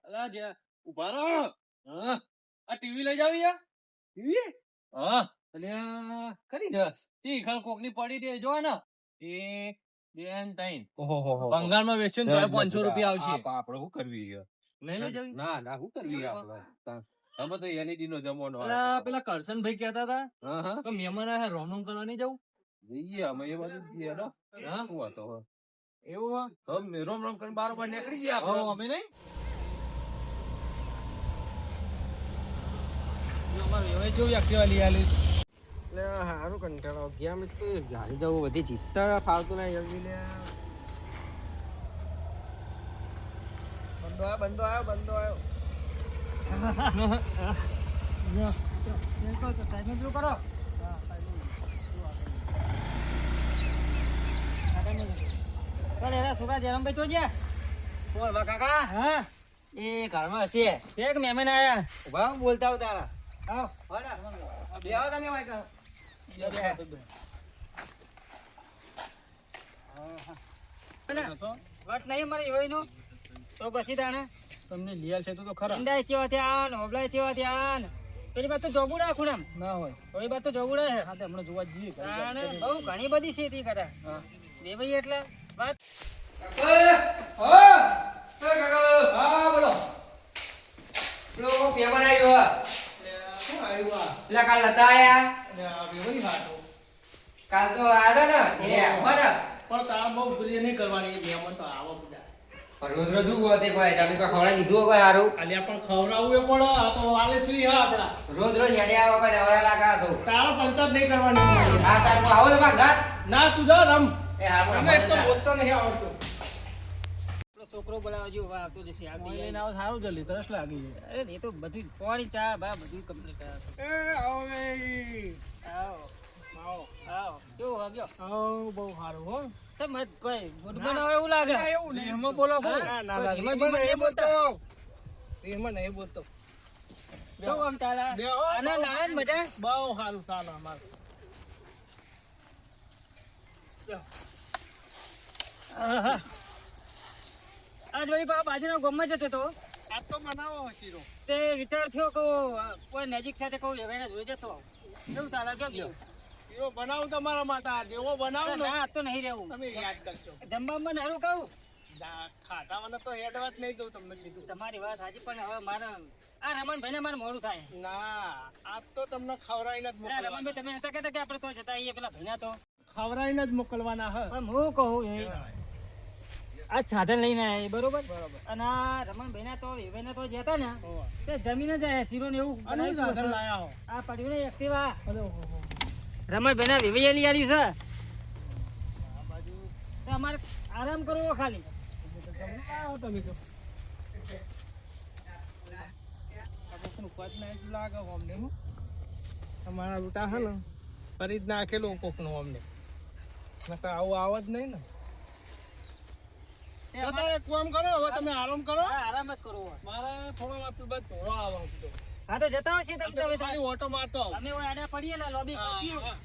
અલા જે ઉભા રહો. હા આ ટીવી લઈ જાવ યાર. ટીવી? હા અલ્યા ખરી જસ ઈ ખર કોકની પડી દે જો ને એ બેન તઈન બંગાળમાં વેચ્યું ને તો 500 રૂપિયા આવશે. આપણે શું કરવી છે? નહીં લઈ જાવી? ના ના શું કરવી આપણે? તમે તો LED નો જમાનો અલા પેલા કરશનભાઈ કહેતા હતા હા હા કે મહેમાન આયા રોમ રોમ કરવા નહીં જવું. જઈએ અમે એ બાજુ જઈએ ને. હા શું હતો હવે? એવું હા અમે રોમ રોમ કરીને બારોબાર નીકળી ગયા હા, આપણે. અમે નહીં જો અમારે એવાય જેવું એક્ટિવા લઈ આલી. એટલે હારું કંટાળો ગયા મેં તો ગાડી જવું બધી જીતતા ફાવતું નહીં જલ્દી લે બંધો આવ્યો કાકા હા એ ઘરમાં હશે એક મહેમાન આયા. ઉભા બોલતા હો તારા આવો. બે આવો તમે ભાઈ કરો વટ નહીં મારે એવોયનો તો પછી તાણે તમને લઈ આલશે તો ખરા ઈંડા ચેવા થયા ને ઓબલા ચેવા થયા ને પેલી બાત તો જોગુડા ખૂણામ ના હોય. ઓલી બાત તો જોગુડા હે હા તે હમણાં જોવા જઈએ. તાણે બહુ ઘણી બધી ખેતી કરે હા. બે ભાઈ એટલે વાત શું આવ્યું આ? પેલા કાલ નતા આયા અને આ વેવાઈ હાટો. કાલ તો આયા હતા ને પણ તારા બહુ બધી નહીં કરવાની એ મહેમાન તો આવો બધા. રોજ રોજ શું હોતે કોઈ તમે કોઈ ખવડાવી દીધું કોઈ સારું અલ્યા પણ ખવડાવવું એ પડે. આ તો વાલેશ્રી હા આપડા. રોજ રોજ હેડે આવો કોઈ નવરા લાગા તો તારા પંચાયત નહીં કરવાની. હા તાર હું આવો તો માર ઘર ના તું જા રમ. એ હા મને એક તો બોલતા નહીં આવડતું. પેલો છોકરો બોલાવા જેવો વા આવતો જશે આ મોઈ લઈને આવો સારું જલ્દી તરસ લાગી જાય. અરે એ તો બધું પાણી ચા બા બધું કમ્પ્લીટ આવો ભાઈ. આવો આવો. આવો કેવું વાગ્યો આવો બહુ સારું હો. તો મત કોઈ ગુડ બનાવે એવું લાગે એવું નહીં એમાં બોલો કોઈ. ના ના એમાં નહીં બોલતો. એમાં નહીં બોલતો. કેવું આમ ચાલે બેહો. અને નારાયણ મજા બહુ સારું ચાલે અમારે. આહા. આજ વળી બા બાજુના ગામમાં જતો તો આ તો બનાવો શીરો. તે વિચાર થયો કે કોઈ નજીક સાથે કોઈ લેવાઈને જોઈ જતો આવું. કેવું ચાલે કેમ ગયો શીરો બનાવું તમારા માટે. આ જેવો બનાવો ને ના તો નહીં રહેવું તમે યાદ કરશો. જમવામાં નારું કહું ખાટામાં તો હેડવા જ નહીં દઉં તમને કીધું. તમારી વાત સાચી પણ હવે મારે આ રમણભાઈને મારે મોડું થાય ના આજ તો તમને ખવડાવીને જ ના, મોકલવાના. રમણભાઈ તમે નતા કહેતા કે આપણે તો જતા આવીએ પેલા ભાઈના તો ખવડાવીને જ મોકલવાના હ. પણ હું કહું એ આ સાધન લઈને આવ્યા બરોબર અને આ રમણભાઈના તો એવાના તો જતા ને તે જમીન જ આયા શીરો ને એવું આનું બનાવ્યું સાધન હશે. લાયા હો. આ પડ્યું ને એક્ટિવા અરે ઓહો. રમણભાઈના વિવૈયા લઈ આવ્યું છે તો અમારે આરામ કરવો ખાલી આવો તમે તો. આ કોકનું પદ નાખ્યું લાગે હો અમને હો. તમારા બેટા હે ને ફરી જ નાખેલું કોકનું અમને. નકર આવું આવો જ નહીં ને. તે તો અમારે- તમે એક કામ કરો હવે તમે આરામ કરો. હા, આરામ જ કરવો હોય. મારે થોડો વાર બાદ ધોળો આવવાનું હતું. હા તો જતા હશે તમે તમે ખાલી ઓટો મારતો આવું. અમે ઓય આડા પડીએ ને લોબી હા, ખેંચીએ હા.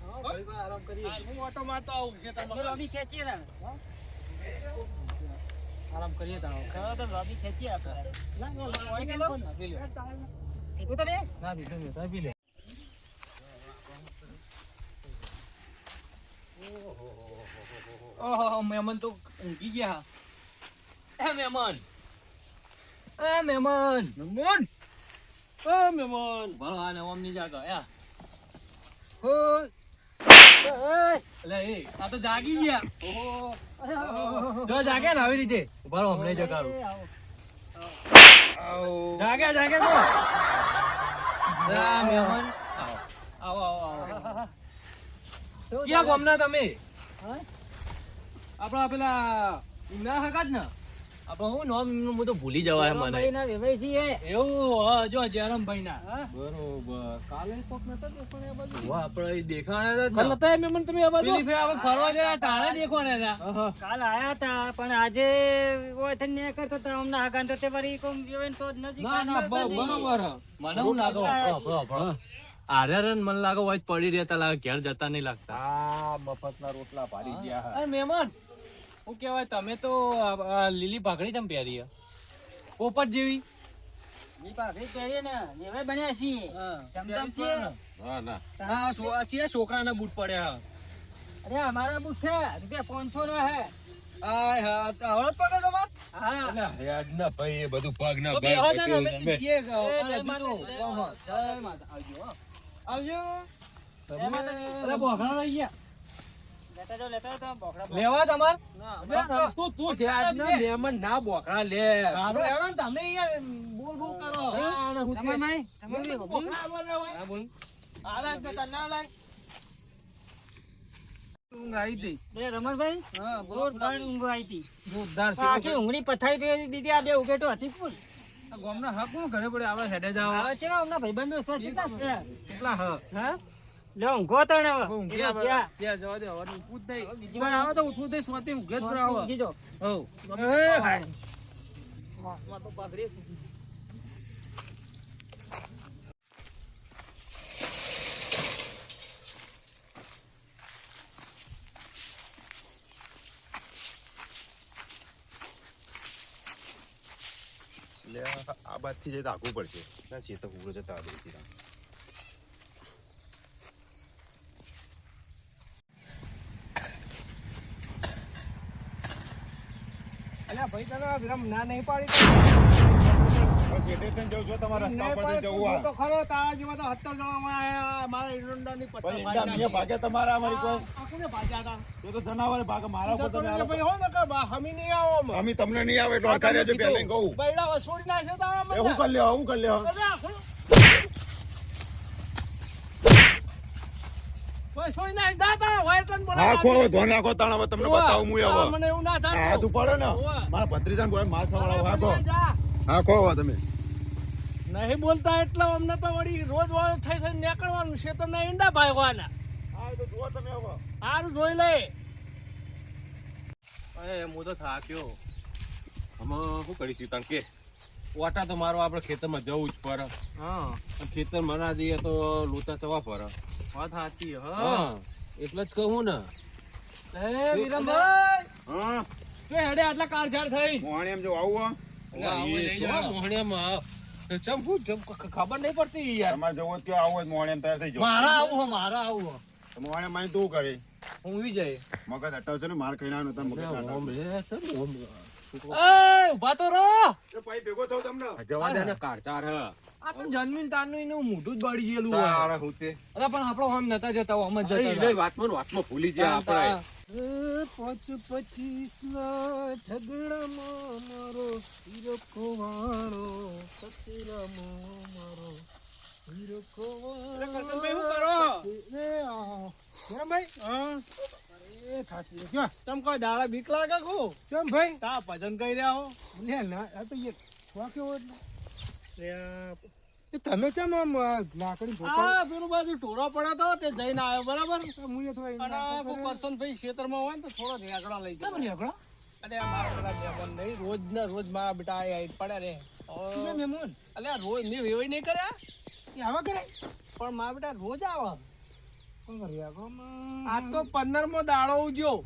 આરામ કરીએ હા, હું ઓટો મારતો આવું છે અમે તમે. લોબી ખેંચીએ તાણ. આરામ કરીએ તાવ. હવે તો લોબી ખેંચીએ આપણે ઓય કે લો. કીધું તો રે ના દીધું મેં તો પી લે. ઓહો મહેમાન તો ઊંઘી ગયા. એ મહેમાન. એ મહેમાન. મહેમાન. એ મહેમાન. ભલો આ નવમ ની જાગા યા. ઓય. લે એ આ તો જાગી ગયા. ઓહો. જો જાગે ને આવી રીતે. ભલો હમણે જગાડું. જાગે જાગે તો. આ મહેમાન. આવો આવો આવો. ક્યાં ગામના તમે? આપડા પેલા ના હકા જ ને આપડે હું નામ એમનું હું તો ભૂલી જવાય મને. રમણભાઈના વેવાઈ છીએ. એવું હા જો જયરામભાઈ ના. હા? બરોબર. કાલે કોક નતો દેખાણે આ બાજુ. વાહ આપણે દેખાણા જ કાલ નતા એમ મને તમે આ બાજુ. પેલી ફેર આપણે ફરવા ગયા તાણે દેખવાને હતા. કાલ આયા હતા પણ આજે ઓય થઈને ને કરતા હતા હમણાં હગાન તો તે વળી કોમ વેવાઈને તો નજીક ના ના બરોબર. મને હું લાગે આર્યરન મન લાગે હોય પડી રહેતા લાગે ઘેર જતા નહીં લાગતા. આ મફતના રોટલા પાડી ગયા અરે મહેમાન હું કહેવાય તમે તો આ લીલી પાઘડી ચમ પહેરી હે? પોપટ જેવી. ઈ પાસે કહીએ ને એવા બન્યા છીએ ચમચમ છીએ હા ના આ છોકરાના બૂટ પડ્યા અરે અમારા બુટ છે ₹500 ના હે હા હળદ પગે તમાર હા ના યાદ ના ભાઈ એ બધું પગ ના તો બેહો ને અમે કીએ જય માતા. આવજો જય માતાજી. અરે બોખરા લઈ ગયા લેતા જાઓ બોકડા લેવા તમાર ના તું મહેમાન ના બોખરા લે તમે યાર બોલ બોલ કરો તમે બોખરા બોલ આલા કે ના લાય ઊંઘ આવી હતી બે રમણભાઈ હા જોરદાર ઊંઘ આવી હતી જોરદાર આખી ઊંઘની પથારી દીધી આ બે ઉકેટો હતી ફૂલ ગામના હક કોણ ઘરે પડે આપણે હેડે જાવ આવે છે અમના ભાઈબંધો સચિતા છે કેટલા હ હા લે ઊંઘો તને હવે ઊંઘ્યા ત્યાં ત્યાં જવા દે હવે ઉઠવું જ નહીં બીજી આવે તો ઉઠવું જ સ્વાતી ઊંઘે જ કરાવો ઊંઘી જો હો એ ભાઈ તો પાઘડી એટલે આ બાજથી જઈ આગવું પડશે ના શેતક ઉગ્ર જતા દે અલ્યા ભાઈ તને વિરમ ના નહીં પાડી બસ એટલે તને જવું છો તમારા રસ્તા પર જવું આ તો ખરો તારા જેવા તો 70 જણામાં આયા મારા ઈંડાની ભાઈ ઈંડા મિયા ભાગે તમારા અમારી કોઈ આકુને ભાગ્યા હતા એ તો જનાવર ભાગે મારા ઉપર તમે આલો. ભાઈ હો ને કે હમી નહીં આવો અમે અમે તમને નહીં આવે એટલે અડકાર્યા છે પહેલા કહું બૈડા વસોડી નાખે તો આમ એ હું કરી લ્યો હું કરી લ્યો વસોડી નાખ દાતા વાય તન બોલા હા ખો ધોન નાખો તાણ હવે તમને બતાવું હું હવે મને એવું ના થાય હા તું પડે ને મારા ભત્રીજાને બોલે માર ખવડાવો હા ખો હા ખો હવે તમે નહીં બોલતા એટલે અમને તો વળી રોજ વાળો થઈ થઈ નીકળવાનું છે તો ના ઈંડા ભાગવાના હા તો જુઓ તમે હવે સારું જોઈ લે એ હું તો થાક્યો આમાં શું કરીશું તાણ કે ઓટા તો મારો આપણે ખેતરમાં જવું જ પડે હા ખેતર મના જઈએ તો લોચા ચવા પડે વાત સાચી હા એટલે જ કહું ને એ વિરમભાઈ હા શું હેડે આટલા કાળઝાળ થઈ મોહણી એમ જો આવું ખબર નહીં પડતી યાર તમારે જવું હોય તો આવું હોય મોહણી એમ તૈયાર થઈ જાવ મારા આવું હો મોહણી માં તું કરે હું જાય મગજ હટાવશે ને માર ખાઈ ના મગજ હટાવશે. ઉભા તો રહો ભાઈ ભેગો થયો તમને જવા દે ને કાળચાર હ આ તો જન્મીન તારનું એનું મોઢું જ બળી ગયેલું હોય તારા હું તે અરે પણ આપણો આમ નતા જતા આમ જ એ જતા વાતમાં ભૂલી ગયા આપણે 25 ના ઝઘડામાં મારો હીરો ખોવાણો કચરામાં મારો હીરો ખોવાણો શું કરો રે વિરમભાઈ હા એ થાકી ગયો તમ કોઈ દાડા બીક લાગે કો ચમ ભાઈ તા ભજન કરી રહ્યા હો લે ના આ તો એ વાક્યો એટલે તમે કેમ આમ લાકડી આ પેલું બાજુ ટોરો પડ્યો તો તે જઈને આવ્યો બરાબર મુએ તો અને કોઈ પર્સન ભાઈ ખેતરમાં હોય ને તો થોડો નેકડા લઈ જાય નેકડા અરે આ મારા બધા મહેમાન નહીં રોજ ના રોજ મારા બેટા આઈ પડ્યા રે સીધા મહેમાન અલે આ રોજ ને વેવાઈ નહીં કર્યા એ આવા કરે પણ મારા બેટા રોજ આવે આ તો 15મો દાડો ઉજ્યો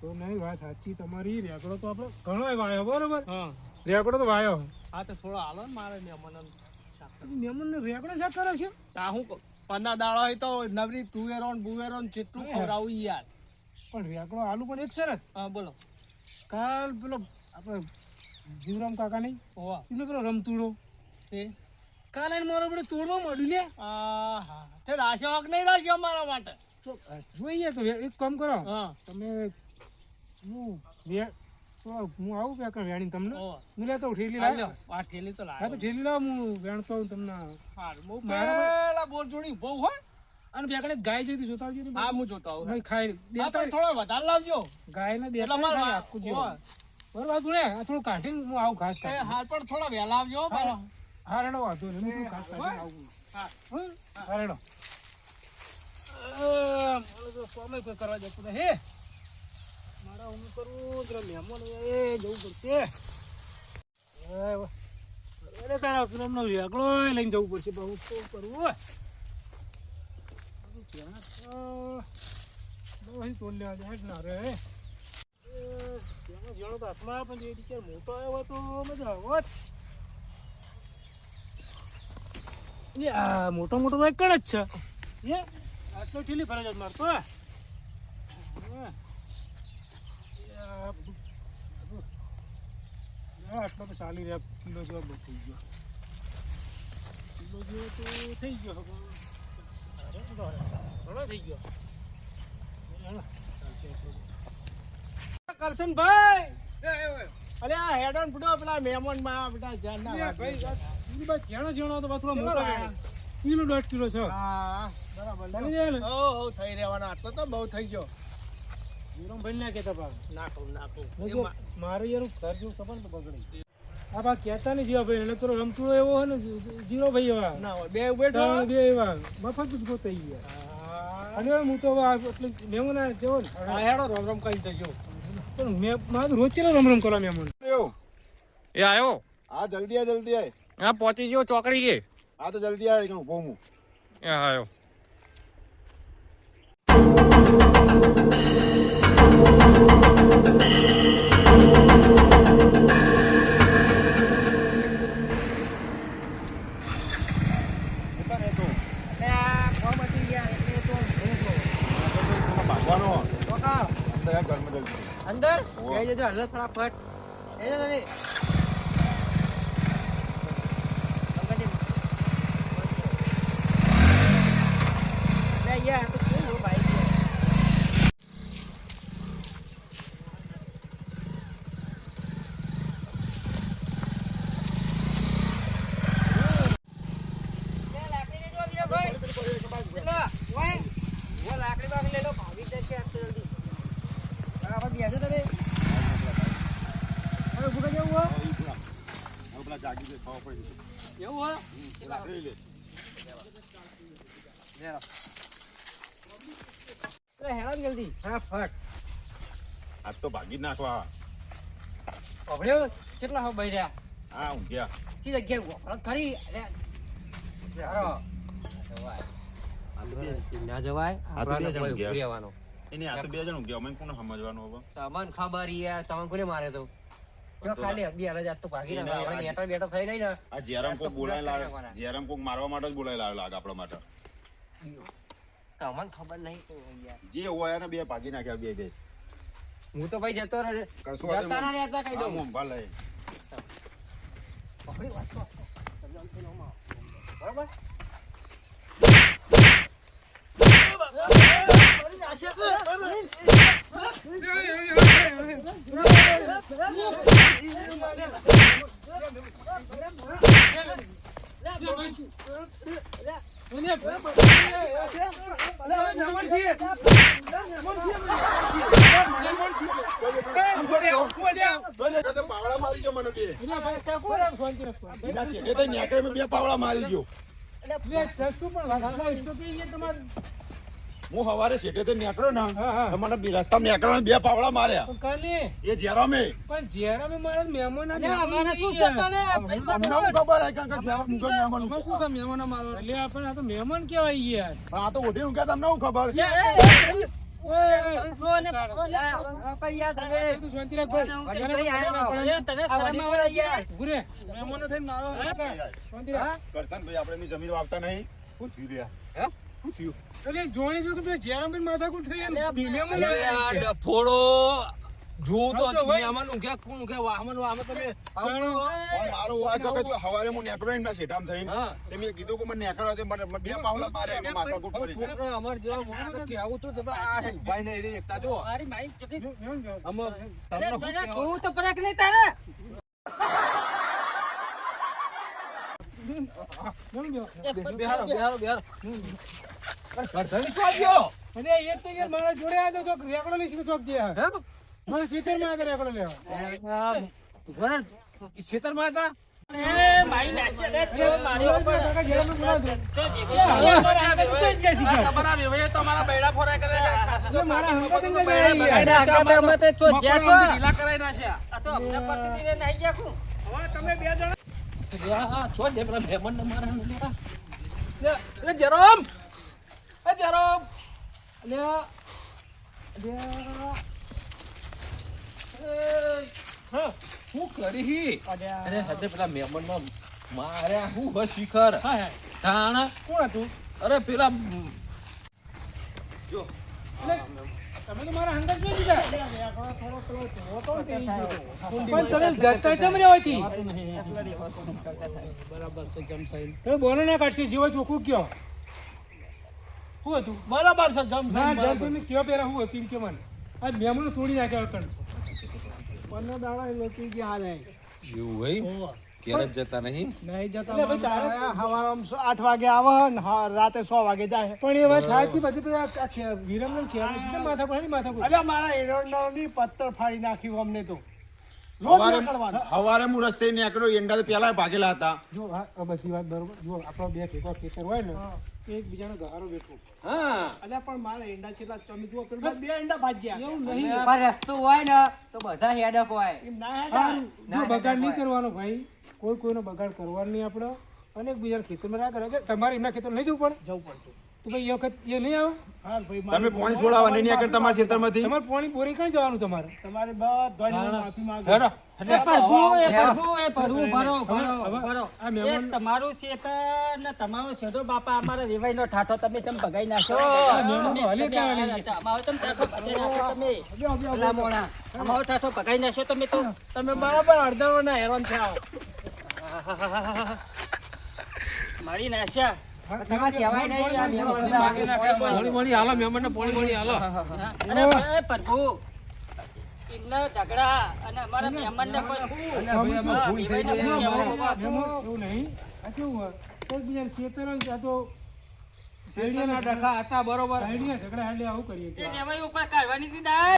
તો નહીં વાત સાચી તમારી રેકડો તો આપણે ઘણો વાયો બરોબર હા રેકડો તો વાયો હા તો થોડો હાલો ને મારે મહેમાન ને રેકડો શા કરે છે તા હું 15 દાડો હોય તો નવરી તુવેરો ને બુવેરો ને જેટલું ખવડાવું યાર પણ રેકડો આલુ પણ એક શરત હા બોલો કાલ પેલો આપણે જીવરામ કાકા નહીં ઓવા એનો પેલો રમતુડો તે કાલે મારો બધું તોડવા મળ્યું લે હા તે રાખ્યો હક નહીં રાખ્યો મારા માટે જોઈએ તો એક કામ કરો તમે હું આવું કે વેણી તમને હું લેતો ઠેલી લાવ આ ઠેલી તો લાવ ઠેલી લાવ હું વેણતો તમને મારા બોર જોડી બહુ હો અને બેકડે ગાય જઈતી જોતા આવજો હા હું જોતા આવું ભાઈ ખાઈ દેતા થોડો વધારે લાવજો ગાય ને દેતા મારા આખું જો બરોબર તું ને થોડું કાઢીને હું આવું ઘાસ કાઢી હાલ પણ થોડા વહેલા આવજો મારા હા રેડો વાંધો નહીં હું ઘાસ કાઢીને આવું હા રેડો મને કોઈ કરવા જતું હે મારા હું કરું જરા મહેમાન એ જવું પડશે અરે તારા ફિલ્મનો વેગળો લઈને જવું પડશે બહુ તો કરવું બહુ તોડ લેવા જાય ના રે જાણો તો હાથમાં પણ એ મોટો આવ્યો હોય તો મજા આવત એટલે આ મોટો મોટો ભાઈ કણ જ છે આટલો ઠીલી ફરજ મારતો આટલો તો ચાલી રહ્યા કિલો જેવો બહુ થઈ ગયો કિલો જેવો તો થઈ ગયો ઘણો થઈ ગયો કરશનભાઈ અરે આ હેડન ફૂટો પેલા મહેમાન માં બેટા ધ્યાન ના ભાઈ ઈ બસ ઘેણો ઘેણો તો થોડો મોટો કિલો 1.5 કિલો છે હા બરાબર ચાલી જાય ને હો થઈ રહેવાના આટલો તો બહુ થઈ ગયો જીરો ભાઈ ના કેતા પા નાખો મારું યાર ઘર જેવું સંબંધ બગડી આ બા કહેતા નહીં જીવા ભાઈ એને તો રમતુડો એવો હોય ને જીરો ભાઈ એવા ના હોય બે બેઠો બે એવા મફત જ ગોતાઈ ગયા અને હું તો એટલે મહેમાન જેવો ને હેડો રમ રમ કરી દેજો પણ મેં મારું રોજ ચેલો રમ રમ કરવા મહેમાન એ આવ્યો હા જલ્દી આય હા પહોંચી ગયો ચોકડી કે હા તો જલ્દી આય કે ઉભો હું એ આવ્યો અંદર જઈ જજો હલો ફટાફટ જજો તમે જલ્દી હા ફટ આજ તો ભાગી જ નાખવા ઓબળ્યો કેટલા હો બૈર્યા હા ઊંઘ્યા સી જગ્યા ખરી ના જવાય આ તો બે જણ ઊંઘ્યા એને આ તો બે જણ ઊંઘ્યા અમે કોને સમજવાનું હવે તમને ખબર યાર તમને કોને મારે તો ખાલી અબી હાલ જાત તો ભાગી ના હવે નેટર બેટર થઈ નહીં ને આ જેરામ કોક બોલાય લાગે જેરામ કોક મારવા માટે જ બોલાય લાગે આપણા માટે તમને ખબર નહીં તો યાર જે હોય એને બે ભાગી નાખ્યા બે હું તો ભાઈ જતો રહે કશું જતા ના રહેતા કહી દઉં હું ભલે પકડી વાત તો બરાબર પાવડા મારી ગયો મને બે પાવડા મારી ગયો હું સવારે શેઠે નીકળ્યો ને મને રસ્તામાં નીકળ્યો બે પાવડા માર્યા એ જેરામે પણ જેરામે મારા મહેમાન ખબર એટલે આપણે આ તો મહેમાન કેવાય યાર આ તો ઓઢી ઊંઘ્યા તમને શું ખબર શાંતિ રાખ કરશનભાઈ આપણે એની જમીન વાવતા નહીં શું થયું રહ્યા શું થયું એટલે જોઈ જો કે જેરામ માથાકૂટ થઈ ડફોડો જોઉં તો દુનિયામાં ઊંઘ્યા કોણ ઊંઘ્યા વાહમાં તમે મારું વાત તો કે હવારે હું નેકળો ને શેઠામ થઈને તે મેં કીધું કે મને નેકળો તે મને બે પાવલા મારે એમાં માથાકૂટ કરી અમાર જેવા મોટા કેવું તો આ ભાઈ ને એકતા જો મારી માઈ ચકી અમે તમને હું તો પરક નહીં તારે અને એક તો યાર મારા જોડે આ તો રેકડો લઈ ચોક ગયા મને સીતર માં આગળ રેકડો લેવા ખેતરમાં હતા મારી નાચે છે મારી ઉપર તમારા વેવે તમારા બૈડા ફોરા કરે મારા હંગાતે ઢીલા કરાઈ નાખ્યા આ તો અમને પરથી ને નાઈ ગયા હું હવે તમે બે જણા છો દે પેલા મહેમાન ને મારા એટલે જરોમ એ જરોમ હું કરી અરે હજે પેલા મહેમાન માં માર્યા હું બસ શિખર તાણા કોણ હતું? અરે પેલા એટલે તમે તો મારા હંગાત નહીં દીધા. પણ તમે જતા ચમ રહ્યા હોયથી? બરાબર છે જમસાઈ તમે બોલો ના કાઢશી જીવો ચોખ્ખું કયો શું હતું? બરાબર છે ના જમસાઈ કયો પેલા શું હતું કે મને આ મેમણો તોડી નાખ્યા કણ. એવું હોય ક્યારે જ જતા નહીં એટલે ભાઈ તારે 8 વાગે આવે ને રાતે 6 વાગે જાય. પણ એ વાત સાચી પછી પેલા વિરમનો ખેલ છે માથા પર માથા પર. અલ્યા મારા એરંડાની પત્તર ફાડી નાખ્યું અમને તો. રોજ નીકળવાનું. હવારે હું રસ્તે નીકળ્યો એંડા તો પેલા ભાગેલા હતા. જો આ બધી વાત બરોબર. જો આપણો બે ભેગો ખેતર હોય ને તો એકબીજાનો ગહારો બેઠો. હા અલ્યા પણ મારા એંડા છેલ્લા તમે જુઓ પેલા 2 એંડા ભાગ્યા. એવું નહીં. રસ્તો હોય ને તો બધા હેડક હોય. એમ ના હેડા. જો બગાડ નહીં કરવાનો ભાઈ. કોઈ કોઈનો બગાડ કરવાનો નહીં આપણો. અને એકબીજાના ખેતરમાં ના કરે. તમારે એમના ખેતર નહીં જવું પડે. જવું પડશે. તો ભાઈ એ વખત એ નહીં આવે. હા ભાઈ તમે પાણી છોડાવવા નહીં નીકળતા તમારા ખેતરમાંથી. તમારે પાણી બોરી કઈ જવાનું તમારે? તમારે બધાની માફી માંગો. હેડો એ પડવું, ભરો, ભરો, ભરો. આ એ મહેમાન તમારું શેતર ને તમારો શેઠો બાપા અમારા વેવાઈનો ઠાઠો તમે ચમ ભગાઈ નાખો. મહેમાનો હલે ક્યાં હલે? અમારો તમે ઠાઠો ભગાઈ નાખો તમે. બ્યો, બ્યો, ભલા બ્યો. મોણા. અમારો ઠાઠો ભગાઈ નાખશો તમે તો. તમે બરાબર અડધા હેરાન થયા. મારી નાશ્યા. તમારે કહેવાય નહીં આ મહેમાન પાણી હાલો મહેમાનને પાણી હાલો અરે ભાઈ પ્રભુ એમના ઝઘડા અને અમારા મહેમાનને કોઈ વેવાઈને કોઈ કહેવું બાબા. એવું નહીં. આ કેવું હોય? એકબીજાના ખેતર હોય ને ત્યાં તો શેરડીના ડખા હતા બરોબર સાઈડના ઝઘડા હાલે આવું કરીએ એ કે. વેવાઈ ઉપર કાઢવાની હતી દાળ.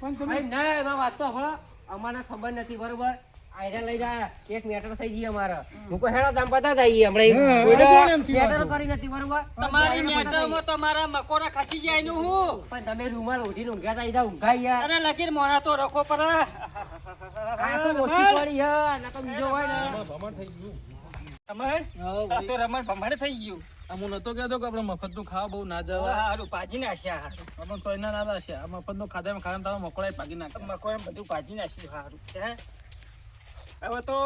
પણ તમે ના એમાં વાત તો હમણાં અમારે ખબર નથી બરોબર. આયરા લઈ જાય એક મેટર થઈ ગઈ અમારે. હું કોઈ હેડો દામ પતા જઈએ હમણાં હા, એમ થયું મેટર વાત. કરી નથી બરોબર. તમારી મેટરમાં તો મારા મકોડા ખસી જાય નું હું. પણ તમે રૂમાલ ઓઢીને ઊંઘ્યા તા ઈધા ઊંઘાઈ યાર. અને લગીર મોણા તો રખો પર. આ તો ઓછી પડી હે ના તો બીજો હોય ને. ભમણ થઈ ગયું. રમણ? આ તો રમણ ભમણ થઈ ગયું. હું નતો કહેતો કે આપણે મફતનું ખાવા બહુ ના જવાય હારું ભાજી નાખ્યા. આપણે તો એના ના છે આ મફતનું ખાધા તારા મકોડાય ભાગી નાખે મકોડા બધું ભાજી નાખ્યું હારું. હે? હવે તો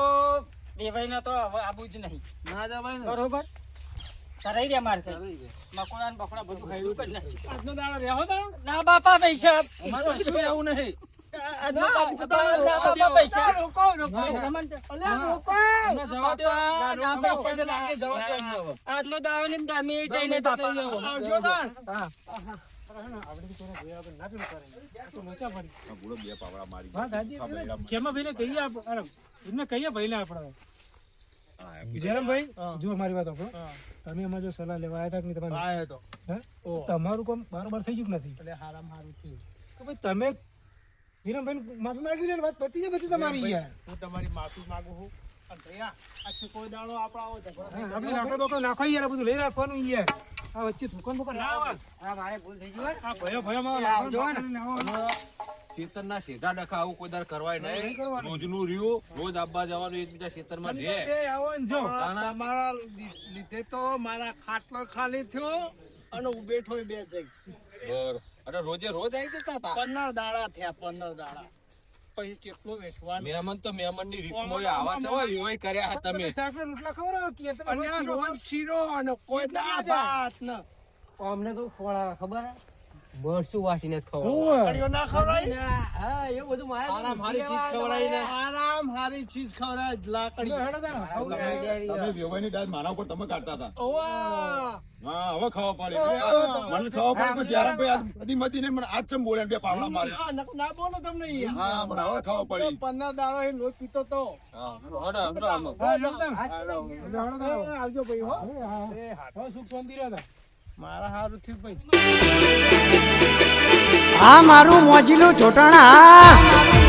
વેવાઈને તો હવે આબુ જ નહીં. ના જવાય ને બરોબર કરાઈ દે મારે મકોડા ને બકોડા બધું ખાઈ જ નાખ્યું. આજનો દાડો રહેવો તો ના બાપા પૈસા. અમારે કશું આવું નહીં આજનો બાપા પૈસા. રોકો રોકો. રમણ અલ્યા રોકો. ના જવા દો બાપા, ના પૈસા પૈસા લાગે જવા દો એમને હવે. આટલો દાવ ને દામી જઈને બાપા. આવજો તાણ. આપણે તો કોઈને જોયા વગર ના પેલું કરે. આ તો મચા પડી. આ બુડો બે પાવડા મારી વાત સાચી. કેમાં ભાઈને કહીએ અરે એમને કહીએ ભાઈને આપણે. જયરામભાઈ જો મારી વાત સાંભળો. તમે અમારે જો સલાહ લેવા આવ્યા હતા કે નહીં તમારે? આયો તો. હે? તમારું કામ બરોબર થઈ ગયું કે નથી? એટલે હારામ હારું થયું. તો ભાઈ તમે વિરમભાઈ માફી માંગી લે વાત પતી જાય પછી તમારી યાર. હું તમારી માફી માંગુ છું. અને ભૈયા આજથી કોઈ દાડો આપણો આવો ઝઘડો હા, આપણે લાકડો બાકડો નાખો યાર. આ બધું લઈ રાખવાનું યાર. આ વચ્ચે દુકાન બુકાન ના આવે. હા મારે ભૂલ થઈ ગઈ. આ ભયો ભયોમાં લાકડો બાકડો ના આવે. ખેતરના સીધા ડખા આવું કોઈ દર કરવાય નહીં રોજનું રહ્યું રોજ આપવા જવાનું એકબીજા ખેતરમાં રહે એ આવો ને જો. તમારા લીધે તો મારા ખાટલો ખાલી થયો અને ઉભેઠો બે જઈ બર અરે રોજે રોજ આવી જતા હતા 15 દાડા થયા 15 દાડા પછી કેટલો વેઠવાનું મહેમાન તો મહેમાનની રીતમાં આવા ચવા એવાય કર્યા હતા તમે શાકના રોટલા ખવડાવો કે તમે અને આ શીરો રોજ શીરો અને કોઈ દાળ ભાત ને અમને તો ખવડાવે ખબર હે? મરચું વાટીને જ ખવડાવે. ખાઓ. કડીઓ ના ખવડાય હા એવું બધું મારે આરામ હારી ચીજ ખવડાવીને આરામ હારી ચીજ ખવડાય લાકડી હેડો તાણ. તમે વેવાઈની દાદ મારા ઉપર તમે કાઢતા હતા ઓવા હા હવે ખાવા પડી મને ખાવા પડી પણ જયારે ભાઈ આ બધી મતી ને મને આજ ચમ બોલે બે પાવડા મારે ના બોલો તમને યાર. હા મને હવે ખાવા પડી 15 દાડો એ લોહી પીતો તો હા, હેડો તાણ. હેડો તાણ. આવજો ભાઈ હો એ હા. હવે સુખ શાંતિ રહો તાણ. મારા હારું થયું ભાઈ આ મારું મોજીલું ચોટણા